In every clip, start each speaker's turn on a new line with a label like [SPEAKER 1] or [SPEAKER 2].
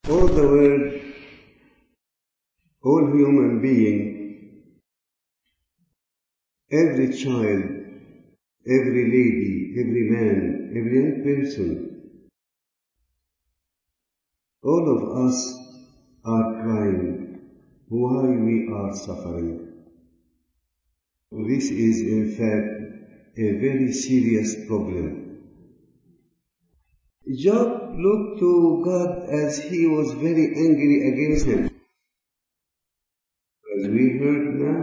[SPEAKER 1] all the world, all human being, every child, every lady, every man, every young person, all of us are crying why we are suffering. This is in fact a very serious problem. Job looked to God as he was very angry against him. As we heard now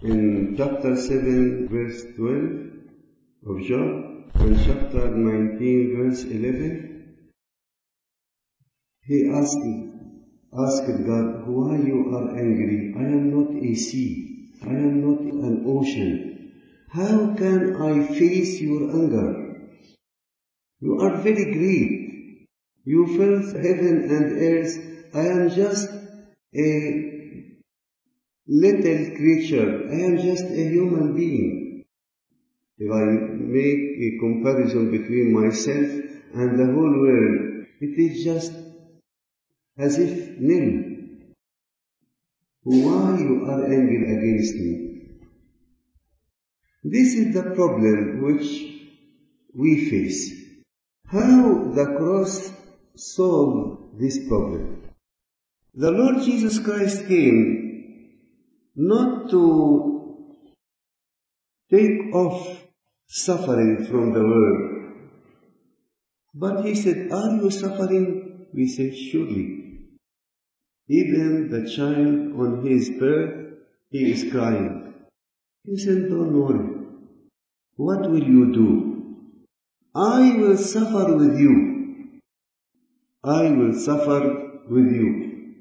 [SPEAKER 1] in chapter 7 verse 12 of Job and chapter 19 verse 11, he asked God, why you are angry? I am not a sea. I am not an ocean. How can I face your anger? You are very great. You filled heaven and earth. I am just a little creature. I am just a human being. If I make a comparison between myself and the whole world, it is just as if nil. Why you are angry against me? This is the problem which we face. How the cross solved this problem? The Lord Jesus Christ came not to take off suffering from the world, but He said, are you suffering? We said, surely. Even the child on his birth, he is crying. He said, don't worry. What will you do? I will suffer with you. I will suffer with you.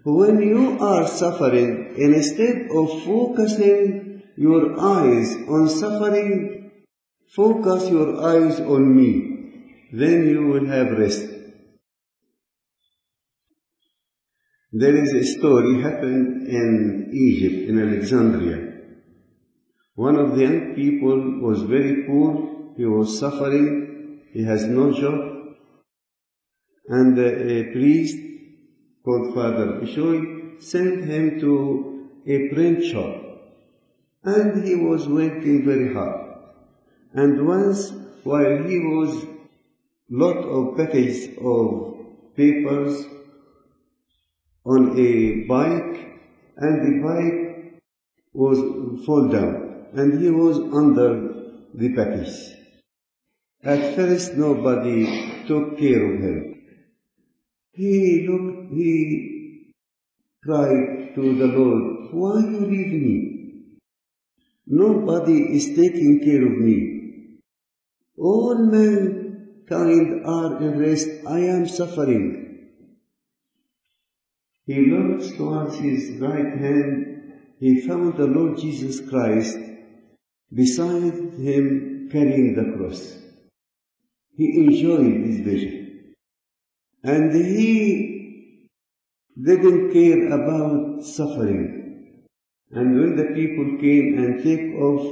[SPEAKER 1] When you are suffering, instead of focusing your eyes on suffering, focus your eyes on me. Then you will have rest. There is a story happened in Egypt, in Alexandria. One of the young people was very poor. He was suffering. He has no job. And a priest called Father Bishoy sent him to a print shop. And he was working very hard. And once, while he was lot of packets of papers on a bike, and the bike was fall down, and he was under the package. At first, nobody took care of him. He cried to the Lord, why you leave me? Nobody is taking care of me. All mankind are in rest. I am suffering. He looked towards his right hand. He found the Lord Jesus Christ beside him carrying the cross. He enjoyed this vision. And he didn't care about suffering. And when the people came and take off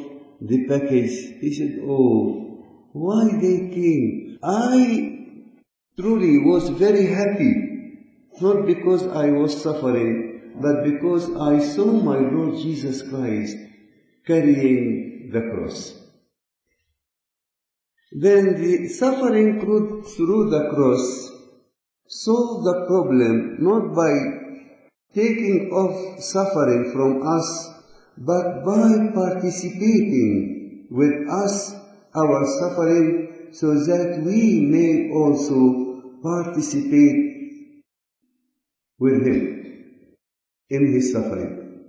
[SPEAKER 1] the package, he said, oh, why they came? I truly was very happy. Not because I was suffering, but because I saw my Lord Jesus Christ carrying the cross. Then the suffering through the cross solved the problem not by taking off suffering from us, but by participating with us our suffering, so that we may also participate with Him in His suffering.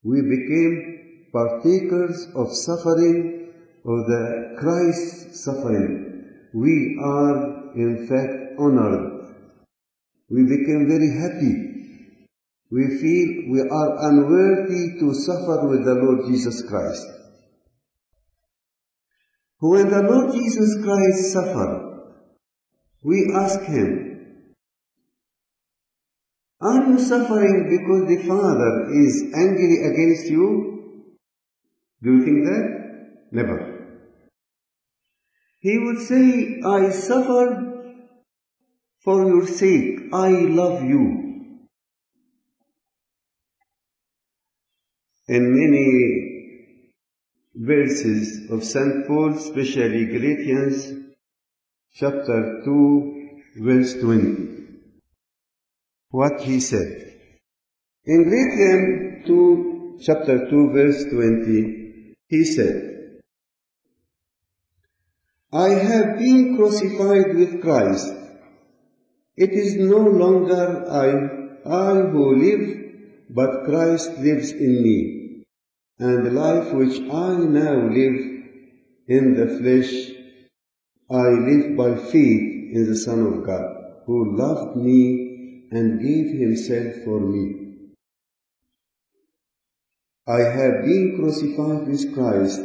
[SPEAKER 1] We became partakers of suffering, of the Christ's suffering. We are in fact honored. We became very happy. We feel we are unworthy to suffer with the Lord Jesus Christ. When the Lord Jesus Christ suffered, we ask Him, are you suffering because the Father is angry against you? Do you think that? Never. He would say, I suffered For your sake, I love you. In many verses of St. Paul, especially Galatians chapter 2, verse 20, what he said. In Galatians 2, chapter 2, verse 20, he said, I have been crucified with Christ. It is no longer I who live, but Christ lives in me. And the life which I now live in the flesh, I live by faith in the Son of God, who loved me and gave himself for me. I have been crucified with Christ.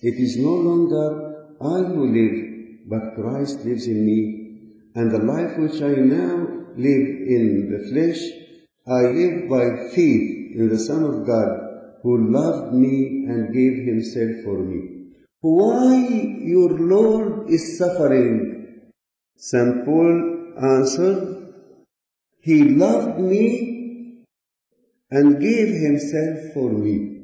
[SPEAKER 1] It is no longer I who live, but Christ lives in me. And the life which I now live in the flesh, I live by faith in the Son of God, who loved me and gave himself for me. Why your Lord is suffering? St. Paul answered, He loved me and gave himself for me.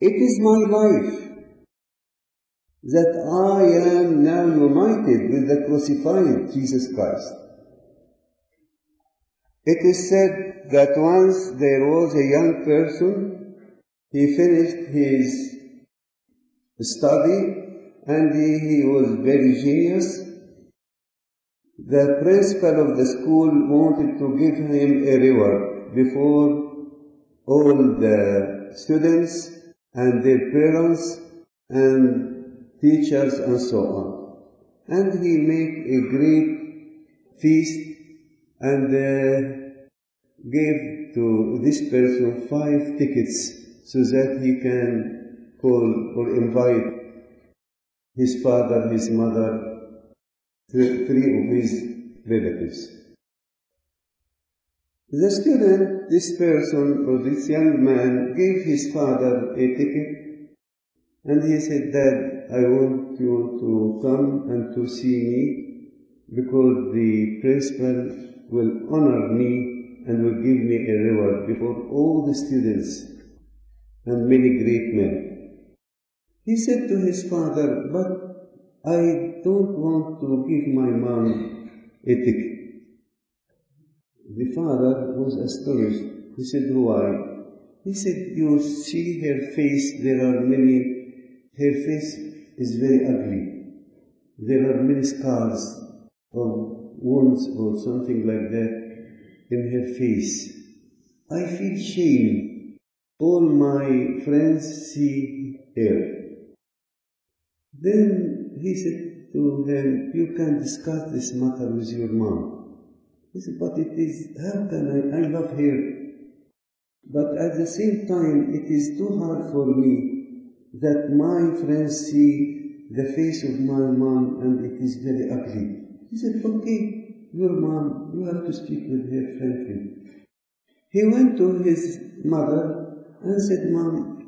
[SPEAKER 1] It is my life that I am now united with the crucified Jesus Christ. It is said that once there was a young person, he finished his study and he was very genius. The principal of the school wanted to give him a reward before all the students and their parents and teachers and so on. And he made a great feast and gave to this person 5 tickets so that he can call or invite his father, his mother, 3 of his relatives. The student, this person or this young man, gave his father a ticket and he said, Dad, I want you to come and to see me because the principal will honor me and will give me a reward before all the students and many great men. He said to his father, but I don't want to give my mom a ticket. The father was astonished. He said, why? He said, you see her face, her face is very ugly. There are many scars or wounds or something like that in her face. I feel shame. All my friends see her. Then he said to them, you can discuss this matter with your mom. He said, but how can I love her. But at the same time, it is too hard for me that my friends see the face of my mom and it is very ugly. He said, okay, your mom, you have to speak with her frankly. He went to his mother and said, Mom,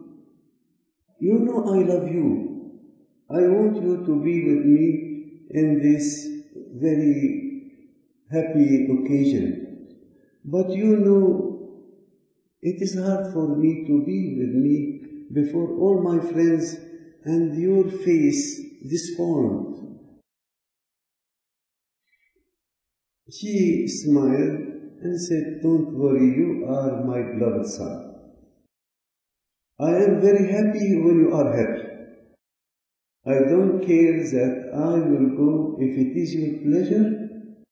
[SPEAKER 1] you know I love you. I want you to be with me in this very happy occasion. But you know, it is hard for me to be with me before all my friends and your face disformed. She smiled and said, don't worry, you are my beloved son. I am very happy when you are happy. I don't care that I will go. If it is your pleasure,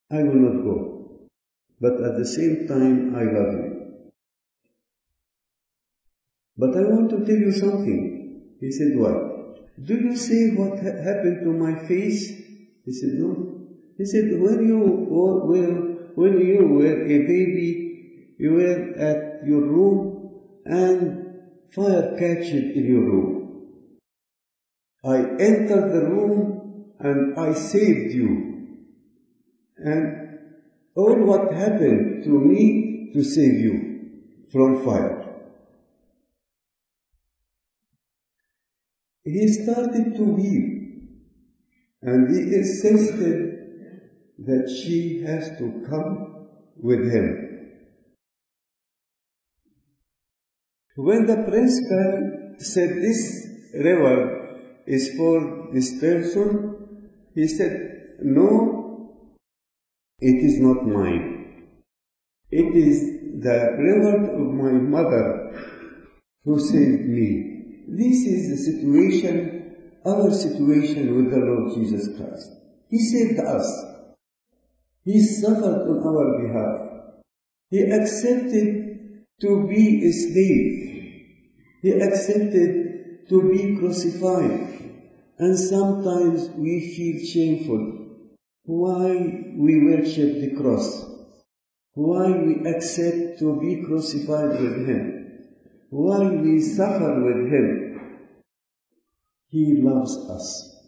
[SPEAKER 1] I will not go. But at the same time, I love you. But I want to tell you something. He said, what? Do you see what happened to my face? He said, no. He said, when you were a baby, you were at your room and fire catched in your room. I entered the room and I saved you. And all what happened to me to save you from fire. He started to weep and he insisted that she has to come with him. When the principal said this reward is for this person, he said, no, it is not mine. It is the reward of my mother who saved me. This is the situation, our situation with the Lord Jesus Christ. He saved us. He suffered on our behalf. He accepted to be a slave. He accepted to be crucified. And sometimes we feel shameful. Why we worship the cross? Why we accept to be crucified with Him? Why we suffer with Him? He loves us.